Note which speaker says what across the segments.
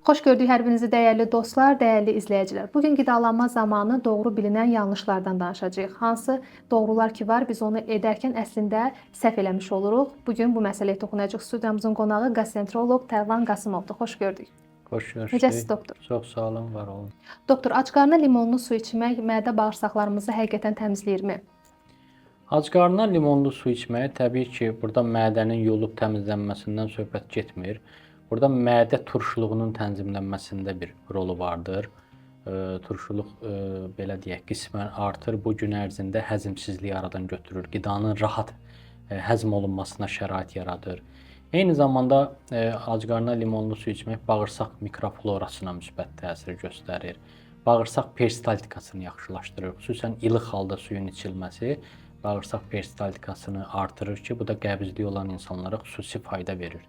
Speaker 1: Xoş gördük hər birinizi dəyərli dostlar, dəyərli izləyicilər. Bugün qidalanma zamanı doğru bilinən yanlışlardan danışacağıq. Hansı doğrular ki var, biz onu edərkən əslində səhv eləmiş oluruq. Bugün bu məsələyə toxunacağıq. Studiyamızın qonağı qastroloq Tərlan Qasımovdur. Xoş gördük.
Speaker 2: Xoş gördük.
Speaker 1: Necəsiz doktor?
Speaker 2: Çox sağ olun, var olun.
Speaker 1: Doktor, ac qarnına limonlu su içmək mədə bağırsaqlarımızı həqiqətən təmizləyirmi?
Speaker 2: Ac qarnına limonlu su içmək təbii ki, burada mədənin yolub təmizlənməsindən söhbət getmir. Burada mədə turşuluğunun tənzimlənməsində bir rolu vardır. Turşuluq belə deyək, qismən artır. Bu gün ərzində həzmsizlik aradan götürür. Qidanın rahat həzm olunmasına şərait yaradır. Eyni zamanda ac qarnına limonlu su içmək bağırsaq mikroflorasına müsbət təsir göstərir. Bağırsaq peristaltikasını yaxşılaşdırır. Xüsusən ilıq halda suyun içilməsi bağırsaq peristaltikasını artırır ki, bu da qəbizliyi olan insanlara xüsusi fayda verir.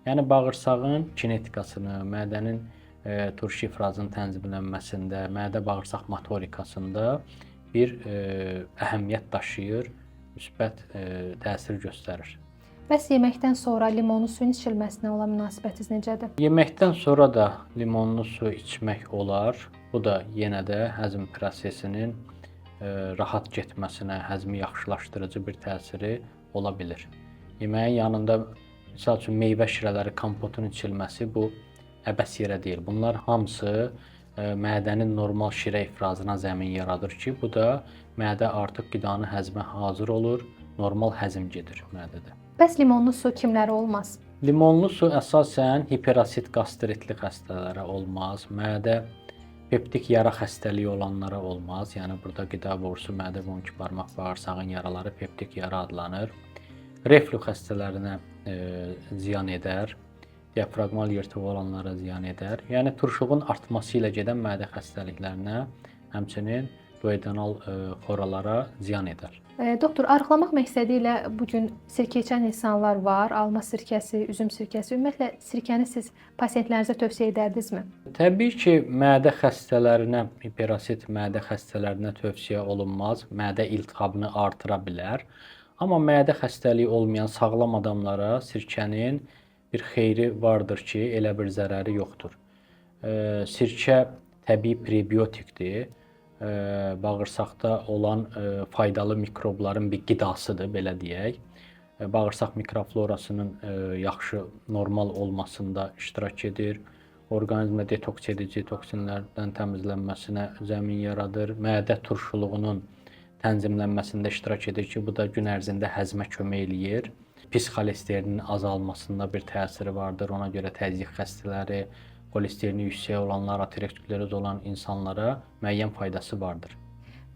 Speaker 2: Yəni bağırsağın kinetikasını, mədənin turşu ifrazının tənzimlənməsində, mədə-bağırsaq motorikasında bir əhəmiyyət daşıyır, müsbət təsir göstərir.
Speaker 1: Bəs yeməkdən sonra limonlu suyun içilməsinə olan münasibətiniz necədir?
Speaker 2: Yeməkdən sonra da limonlu su içmək olar. Bu da yenə də həzm prosesinin rahat getməsinə, həzmi yaxşılaşdırıcı bir təsiri ola bilir. Yeməyin yanında misal üçün meyvə şirələri, kompotun içilməsi bu əbəs yerə deyil. Bunlar hamısı mədənin normal şirə ifrazına zəmin yaradır ki, bu da mədə artıq qidanı həzmə hazır olur, normal həzm gedir mədədə.
Speaker 1: Bəs limonlu su kimlərə olmaz?
Speaker 2: Limonlu su əsasən hiperasit qastritli xəstələrə olmaz, mədə peptik yara xəstəliyi olanlara olmaz. Yəni burada qida borusu, mədə və 12 barmaq bağırsağın yaraları peptik yara adlanır. Reflux xəstələrinə ziyan edər, diafraqmal yırtığı olanlara ziyan edər. Yəni turşuluğun artması ilə gedən mədə xəstəliklərinə, həmçinin duodenal xoralara ziyan edər.
Speaker 1: Doktor, arıqlamaq məqsədi ilə bu gün sirkə içən insanlar var. Alma sirkəsi, üzüm sirkəsi. Ümumiyyətlə sirkəni siz pasientlərinizə tövsiyə edərdinizmi?
Speaker 2: Təbii ki, mədə xəstələrinə, hiperasit mədə xəstələrinə tövsiyə olunmaz. Mədə iltihabını artıra bilər. Amma mədə xəstəliyi olmayan sağlam adamlara sirkənin bir xeyri vardır ki, elə bir zərəri yoxdur. Sirkə təbii prebiotikdir. Bağırsaqda olan faydalı mikrobların bir qidasıdır, belə deyək. Bağırsaq mikroflorasının yaxşı, normal olmasında iştirak edir. Orqanizmə detoks edici toksinlərdən təmizlənməsinə zəmin yaradır. Mədə turşuluğunun tənzimlənməsində iştirak edir ki, bu da gün ərzində həzmə kömək eləyir. Pis xolesterinin azalmasında bir təsiri vardır. Ona görə təzyiq xəstələri, xolesterini yüksək olanlar, ateroskleroz olan insanlara müəyyən faydası vardır.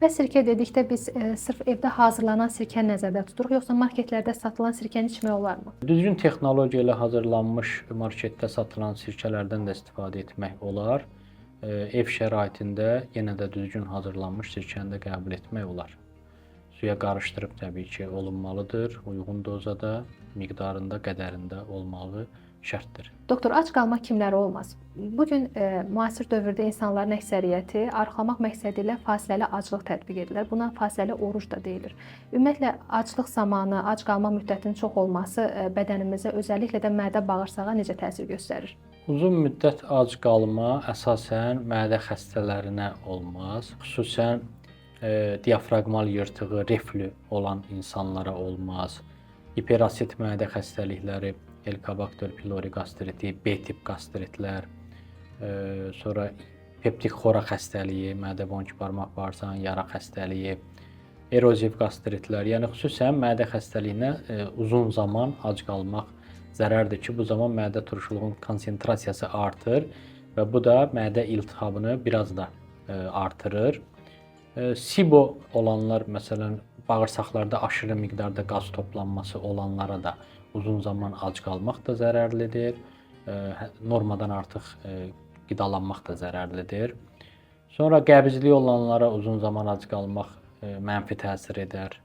Speaker 1: Və sirkə dedikdə biz sırf evdə hazırlanan sirkəni nəzərdə tuturuq, yoxsa marketlərdə satılan sirkəni içmək olarmı?
Speaker 2: Düzgün texnologiya ilə hazırlanmış marketdə satılan sirkələrdən də istifadə etmək olar. Ev şəraitində yenə də düzgün hazırlanmış sirkəni də qəbul etmək olar. Suya qarışdırıb təbii ki, olunmalıdır. Uyğun dozada, miqdarında, qədərində olmalı şərtdir.
Speaker 1: Doktor, ac qalmaq kimlərə olmaz? Bugün müasir dövrdə insanların əksəriyyəti arıqlamaq məqsədi ilə fasiləli aclıq tətbiq edirlər. Buna fasiləli oruc da deyilir. Ümumiyyətlə, aclıq zamanı ac qalma müddətinin çox olması bədənimizə, özəlliklə də mədə-bağırsağa necə təsir göstərir?
Speaker 2: Uzun müddət ac qalma əsasən mədə xəstələrinə olmaz. Xüsusən diafraqmal yırtığı, reflü olan insanlara olmaz. Hiperasit mədə xəstəlikləri, Helicobacter pylori qastriti, B-tip qastritlər, sonra peptik xora xəstəliyi, mədə və 12 barmaq bağırsağın yara xəstəliyi, eroziv qastritlər, yəni xüsusən mədə xəstəliyinə uzun zaman ac qalmaq zərərdir ki, bu zaman mədə turşuluğun konsentrasiyası artır və bu da mədə iltihabını biraz da artırır. SIBO olanlar, məsələn, bağırsaqlarda aşırı miqdarda qaz toplanması olanlara da uzun zaman ac qalmaq da zərərlidir. Normadan artıq qidalanmaq da zərərlidir. Sonra qəbizliyi olanlara uzun zaman ac qalmaq mənfi təsir edər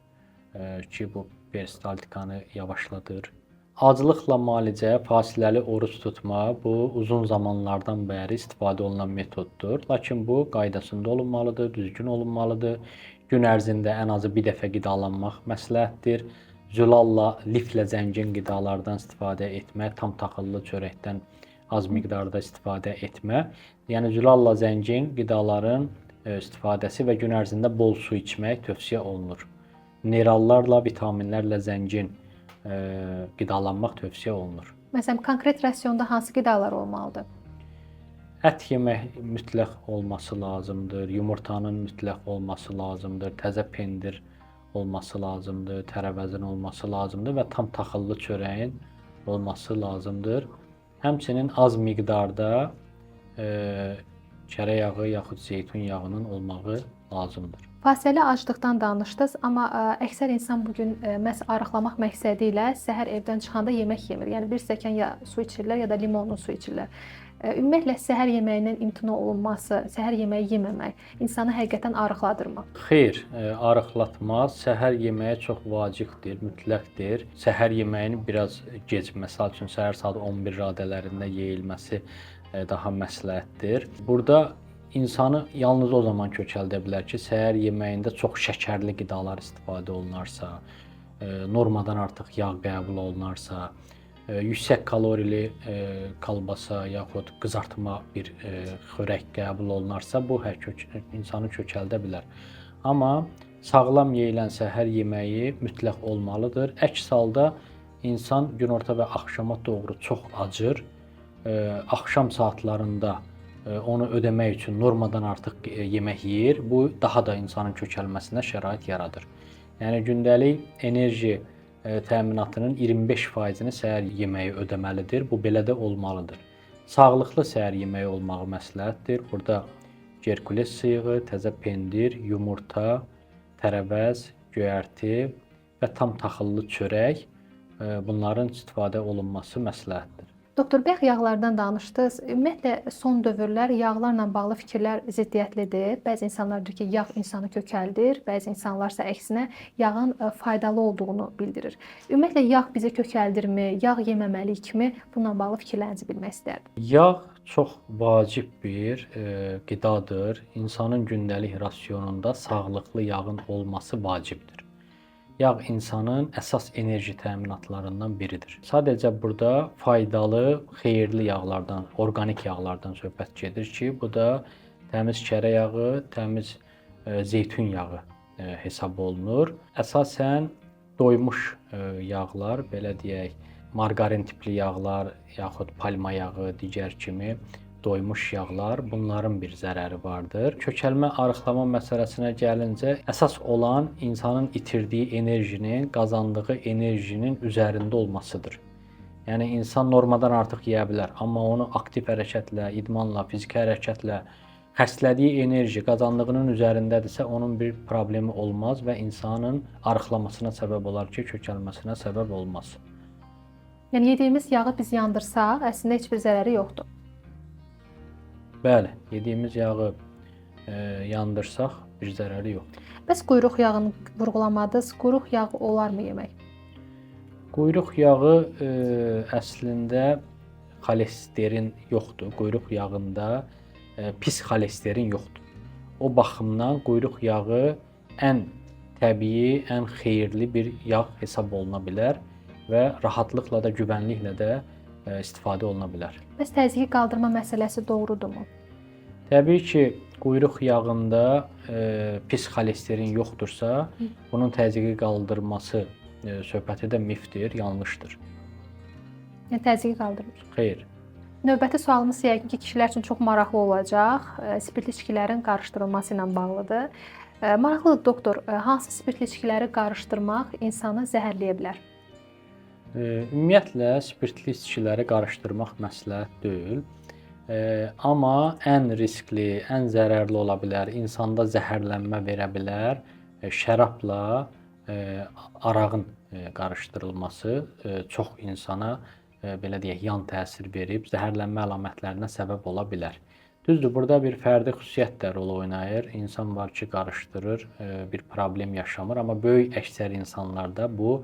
Speaker 2: ki, bu peristaltikanı yavaşladır. Aclıqla müalicə, fasiləli oruc tutma bu uzun zamanlardan bəri istifadə olunan metoddur. Lakin bu qaydasında olunmalıdır, düzgün olunmalıdır. Gün ərzində ən azı bir dəfə qidalanmaq məsləhətdir. Zülalla, liflə zəngin qidalardan istifadə etmək, tam taxıllı çörəkdən az miqdarda istifadə etmə. Yəni zülalla zəngin qidaların istifadəsi və gün ərzində bol su içmək tövsiyə olunur. Minerallarla, vitaminlərlə zəngin qidalanmaq tövsiyə olunur.
Speaker 1: Məsələn, konkret rasionda hansı qidalar olmalıdır?
Speaker 2: Ət yemək mütləq olması lazımdır, yumurtanın mütləq olması lazımdır, təzə pendir olması lazımdır, tərəvəzin olması lazımdır və tam taxıllı çörəyin olması lazımdır. Həmçinin az miqdarda kərə yağı yaxud zeytun yağının olmağı lazımdır.
Speaker 1: Fasiləli aclıqdan danışdınız, amma əksər insan bu gün məhz arıqlamaq məqsədi ilə səhər evdən çıxanda yemək yemir. Yəni bir stəkan ya su içirlər, ya da limonlu su içirlər. Ümumiyyətlə səhər yeməyindən imtina olunması, səhər yeməyi yeməmək insanı həqiqətən arıqladırmı?
Speaker 2: Xeyr, arıqlatmaz. Səhər yeməyi çox vacibdir, mütləqdir. Səhər yeməyinin biraz gec, məsəl üçün səhər saat 11 radələrində yeyilməsi daha məsləhətdir. Burada insanı yalnız o zaman kökəldə bilər ki, səhər yeməyində çox şəkərli qidalar istifadə olunarsa, normadan artıq yağ qəbul olunarsa, yüksək kalorili kolbasa yaxud qızartma bir xörək qəbul olunarsa, bu insanı kökəldə bilər. Amma sağlam yeyilən səhər yeməyi mütləq olmalıdır. Əks halda insan günorta və axşama doğru çox acır. Axşam saatlarında onu ödəmək üçün normadan artıq yemək yeyir. Bu daha da insanın kökəlməsinə şərait yaradır. Yəni gündəlik enerji təminatının 25%-ni səhər yeməyi ödəməlidir. Bu belə də olmalıdır. Sağlıqlı səhər yeməyi olmağı məsləhətdir. Burada gerkules sıyığı, təzə pendir, yumurta, tərəvəz, göyərti və tam taxıllı çörək bunların istifadə olunması məsləhətdir.
Speaker 1: Doktor, bayaq yağlardan danışdınız. Ümumiyyətlə son dövrlər yağlarla bağlı fikirlər ziddiyyətlidir. Bəzi insanlar deyir ki, yağ insanı kökəldir, bəzi insanlarsa əksinə yağın faydalı olduğunu bildirir. Ümumiyyətlə yağ bizi kökəldirmi, yağ yeməməliyikmi? Bununla bağlı fikirlərinizi bilmək istərdim.
Speaker 2: Yağ çox vacib bir qidadır. İnsanın gündəlik rasionunda sağlıqlı yağın olması vacibdir. Yağ insanın əsas enerji təminatlarından biridir. Sadəcə burada faydalı, xeyirli yağlardan, orqanik yağlardan söhbət gedir ki, bu da təmiz kərə yağı, təmiz zeytun yağı hesab olunur. Əsasən doymuş yağlar, belə deyək, margarin tipli yağlar, yaxud palma yağı, digər kimi doymuş yağlar, bunların bir zərəri vardır. Kökəlmə, arıqlama məsələsinə gəlincə, əsas olan insanın itirdiyi enerjinin, qazandığı enerjinin üzərində olmasıdır. Yəni insan normadan artıq yeyə bilər, amma onu aktiv hərəkətlə, idmanla, fiziki hərəkətlə xərclədiyi enerji qazandığının üzərindədirsə, onun bir problemi olmaz və insanın arıqlamasına səbəb olar ki, kökəlməsinə səbəb olmaz.
Speaker 1: Yəni yediyimiz yağı biz yandırsaq, əslində heç bir zərəri yoxdur.
Speaker 2: Bəli, yediyimiz yağı yandırsaq bir zərəri yoxdur.
Speaker 1: Bəs quyruq yağını vurğulamadınız. Quyruq yağı olarmı yemək?
Speaker 2: Quyruq yağı əslində xolesterin yoxdur. Quyruq yağında pis xolesterin yoxdur. O baxımdan quyruq yağı ən təbii, ən xeyirli bir yağ hesab oluna bilər və rahatlıqla da, güvənliklə də istifadə oluna bilər.
Speaker 1: Bəs təzyiqi qaldırma məsələsi doğrudurmu?
Speaker 2: Təbii ki, quyruq yağında pis xolesterin yoxdursa, bunun təzyiqi qaldırması söhbəti də mifdir, yanlışdır.
Speaker 1: Yəni təzyiqi qaldırmır.
Speaker 2: Xeyr.
Speaker 1: Növbəti sualımız yəqin ki, kişilər üçün çox maraqlı olacaq. Spirtli içkilərin qarışdırılması ilə bağlıdır. Maraqlıdır doktor, hansı spirtli içkiləri qarışdırmaq insanı zəhərləyə bilər?
Speaker 2: Ümumiyyətlə, spirtli içkiləri qarışdırmaq məsləhət deyil. Amma ən riskli, ən zərərli ola bilər, insanda zəhərlənmə verə bilər, şərabla arağın qarışdırılması çox insana, belə deyək, yan təsir verib, zəhərlənmə əlamətlərinə səbəb ola bilər. Düzdür, burada bir fərdi xüsusiyyət də rol oynayır. İnsan var ki, qarışdırır, bir problem yaşamır, amma böyük əksər insanlarda bu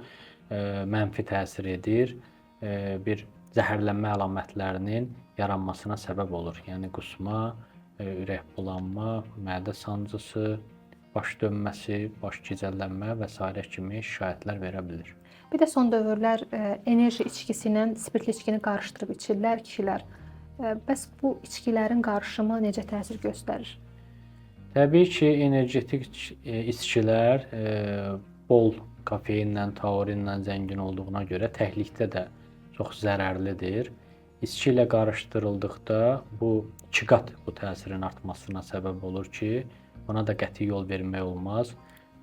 Speaker 2: mənfi təsir edir, bir zəhərlənmə əlamətlərinin yaranmasına səbəb olur. Yəni qusma, ürək bulanma, mədə sancısı, baş dönməsi, baş gicəllənmə və s. kimi şikayətlər verə bilir.
Speaker 1: Bir də son dövrlər enerji içkisi ilə spirtli içkini qarışdırıb içirlər kişilər. Bəs bu içkilərin qarışımı necə təsir göstərir?
Speaker 2: Təbii ki, energetik içkilər bol kofeinlə, taurinlə zəngin olduğuna görə təhlikdə də çox zərərlidir. İçki ilə qarışdırıldıqda bu 2 qat bu təsirin artmasına səbəb olur ki, buna da qəti yol vermək olmaz.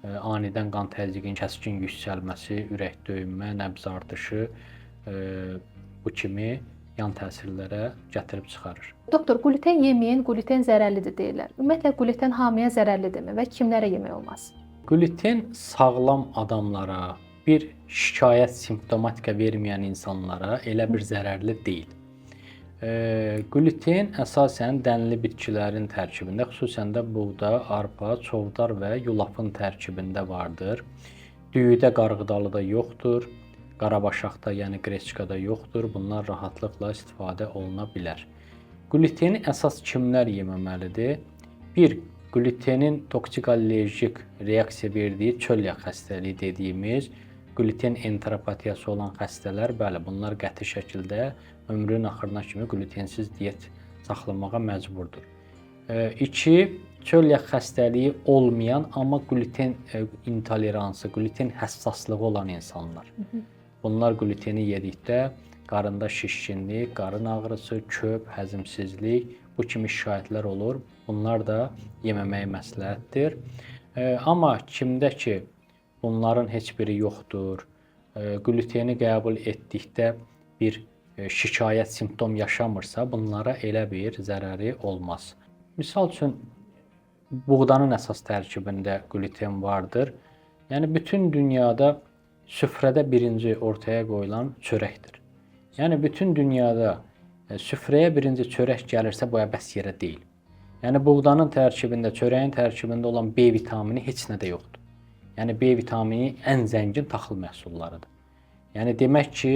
Speaker 2: Anidən qan təzyiqinin kəskin yüksəlməsi, ürək döyünmə, nəbz artışı bu kimi yan təsirlərə gətirib çıxarır.
Speaker 1: Doktor, gluten yeməyin gluten zərərlidir deyirlər. Ümumiyyətlə gluten hamıya zərərlidirmi və kimlərə yemək olmaz?
Speaker 2: Gluten sağlam adamlara, bir şikayət, simptomatika verməyən insanlara elə bir zərərli deyil. Gluten əsasən dənli bitkilərin tərkibində, xüsusən də buğda, arpa, çovdar və yulafın tərkibində vardır. Düyüdə, qarğıdalıda yoxdur, qarabaşaqda, yəni qreçkada yoxdur. Bunlar rahatlıqla istifadə oluna bilər. Gluteni əsas kimlər yeməməlidir? 1. Glutenin toksik allerjik reaksiya verdiyi çölyak xəstəliyi dediyimiz gluten enteropatiyası olan xəstələr, bəli, bunlar qəti şəkildə ömrünün axırına kimi glutensiz diyet saxlamağa məcburdur. 2. Çölyak xəstəliyi olmayan, amma gluten intoleransı, gluten həssaslığı olan insanlar. Bunlar gluteni yedikdə qarında şişkinlik, qarın ağrısı, köp, həzmsizlik bu kimi şikayətlər olur. Bunlar da yeməməyi məsləhətdir. Amma kimdə ki bunların heç biri yoxdur, gluteni qəbul etdikdə bir şikayət, simptom yaşamırsa, bunlara elə bir zərəri olmaz. Misal üçün, buğdanın əsas tərkibində gluten vardır. Yəni, bütün dünyada süfrədə birinci ortaya qoyulan çörəkdir. Yəni, bütün dünyada süfrəyə birinci çörək gəlirsə, bu bəs yerə deyil. Yəni, buğdanın tərkibində, çörəyin tərkibində olan B vitamini heç nədə yoxdur. Yəni, B vitamini ən zəngin taxıl məhsullarıdır. Yəni, demək ki,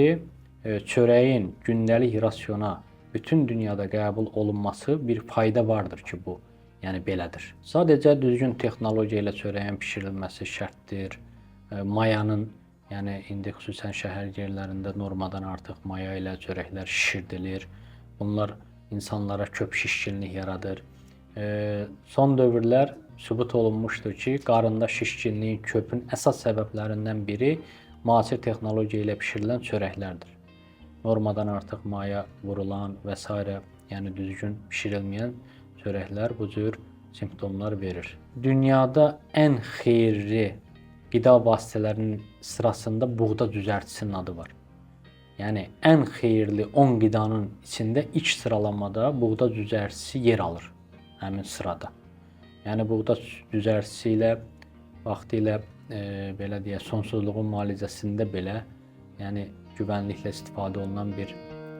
Speaker 2: çörəyin gündəlik rasiona bütün dünyada qəbul olunması bir fayda vardır ki, bu yəni belədir. Sadəcə düzgün texnologiya ilə çörəyin bişirilməsi şərtdir. Mayanın, yəni indi xüsusən şəhər yerlərində normadan artıq maya ilə çörəklər şişirdilir. Bunlar insanlara köp şişkinlik yaradır. Son dövrlər sübut olunmuşdur ki, qarında şişkinliyin, köpün əsas səbəblərindən biri müasir texnologiya ilə bişirilən çörəklərdir. Normadan artıq maya vurulan və s. yəni düzgün bişirilməyən çörəklər bu cür simptomlar verir. Dünyada ən xeyirli qida vasitələrinin sırasında buğda düzərçisinin adı var. Yəni ən xeyirli 10 qidanın içində ilk sıralamada buğda düzərçisi yer alır həmin sırada. Yəni buğda düzərçisi ilə vaxtilə belə deyək, sonsuzluğun müalicəsində belə, yəni güvənliklə istifadə olunan bir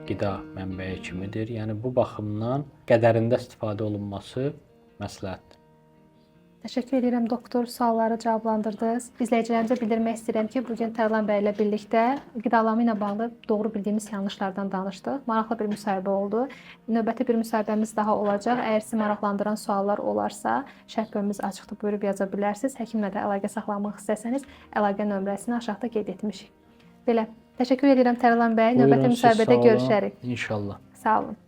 Speaker 2: qida mənbəyi kimidir. Yəni bu baxımdan qədərində istifadə olunması məsləhətdir.
Speaker 1: Təşəkkür edirəm doktor, sualları cavablandırdınız. İzləyicilərimizə bildirmək istəyirəm ki, bugün Tərlan bəy ilə birlikdə qidalanma ilə bağlı doğru bildiyimiz yanlışlardan danışdıq. Maraqlı bir müsahibə oldu. Növbəti bir müsahibəmiz daha olacaq. Əgər sizi maraqlandıran suallar olarsa, şərh bölümümüz açıqdır, buyurub yaza bilərsiniz. Həkimlə də əlaqə saxlamaq istəsəniz, əlaqə nömrəsini aşağıda qeyd etmişik. Belə, təşəkkür edirəm Tərlan bəy. Növbəti müsahibədə görüşərik.
Speaker 2: İnşallah.
Speaker 1: Sağ olun.